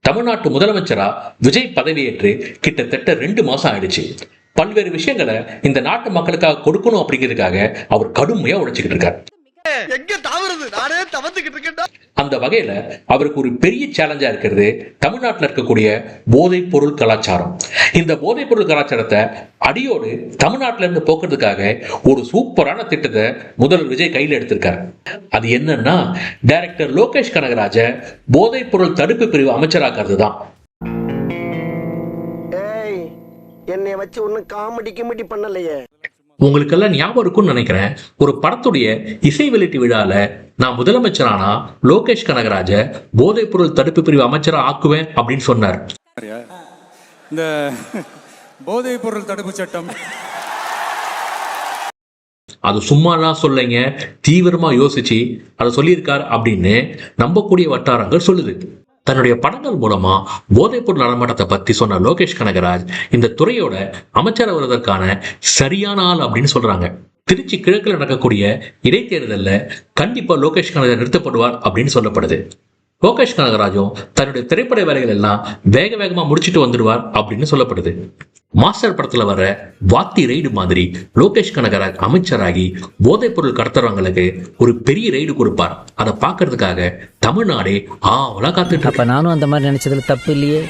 தமிழ்நாட்டு முதலமைச்சரா விஜய் பதவியேற்று கிட்டத்தட்ட 2 மாசம் ஆயிடுச்சு. பல்வேறு விஷயங்களை இந்த நாட்டு மக்களுக்காக கொடுக்கணும் அப்படிங்கிறதுக்காக அவர் கடுமையா உழைச்சிக்கிட்டு இருக்காரு. அந்த வகையில அவருக்கு ஒரு பெரிய சேலஞ்சா இருக்கிறது தமிழ்நாட்டில் இருக்கக்கூடிய போதைப் பொருள் கலாச்சாரம். இந்த போதைப் பொருள் கலாச்சாரத்தை அடியோடு தமிழ்நாட்டில இருந்து போக்குறதுக்காக ஒரு சூப்பரான திட்டத்தை முதல்வர் விஜய் கையில் எடுத்திருக்காரு. அது என்னன்னா, டைரக்டர் லோகேஷ் கனகராஜ போதைப் பொருள் தடுப்பு பிரிவு அமைச்சராக்குறது தான். என்னை வச்சு ஒன்னும் காமெடி பண்ணலையே. உங்களுக்கெல்லாம் ஞாபகம் இருக்கும்னு நினைக்கிறேன், ஒரு படத்துடைய இசை வெளியீட்டு விழால நான் முதலமைச்சரானா லோகேஷ் கனகராஜ போதைப் பொருள் தடுப்பு பிரிவு அமைச்சரா ஆக்குவேன் அப்படின்னு சொன்னார். இந்த போதைப் பொருள் தடுப்பு சட்டம் அது சும்மாலாம் சொல்லைங்க, தீவிரமா யோசிச்சு அதை சொல்லியிருக்கார் அப்படின்னு நம்பக்கூடிய வட்டாரங்கள் சொல்லுது. தன்னுடைய படங்கள் மூலமா போதைப் பொருள் நடமாட்டத்தை பத்தி சொன்ன லோகேஷ் கனகராஜ் இந்த துறையோட அமைச்சர் வருவதற்கான சரியான ஆள் அப்படின்னு சொல்றாங்க. திருச்சி கிழக்கில் நடக்கக்கூடிய இடைத்தேர்தல்ல கண்டிப்பா லோகேஷ் கனகராஜ் நிறுத்தப்படுவார் அப்படின்னு சொல்லப்படுது. லோகேஷ் கனகராஜும் தன்னுடைய திரைப்பட வேலைகள் எல்லாம் வேகமா முடிச்சுட்டு வந்துடுவார் அப்படின்னு சொல்லப்படுது. மாஸ்டர் படத்துல வர வாத்தி ரெய்டு மாதிரி லோகேஷ் கனகராஜ் அமைச்சராகி போதைப் பொருள் கடத்துறவங்களுக்கு ஒரு பெரிய ரெய்டு கொடுப்பார். அதை பார்க்கறதுக்காக தமிழ்நாடே ஆவலா காத்துட்டு. அப்ப நானும் அந்த மாதிரி நினைச்சதுல தப்பு இல்லையே.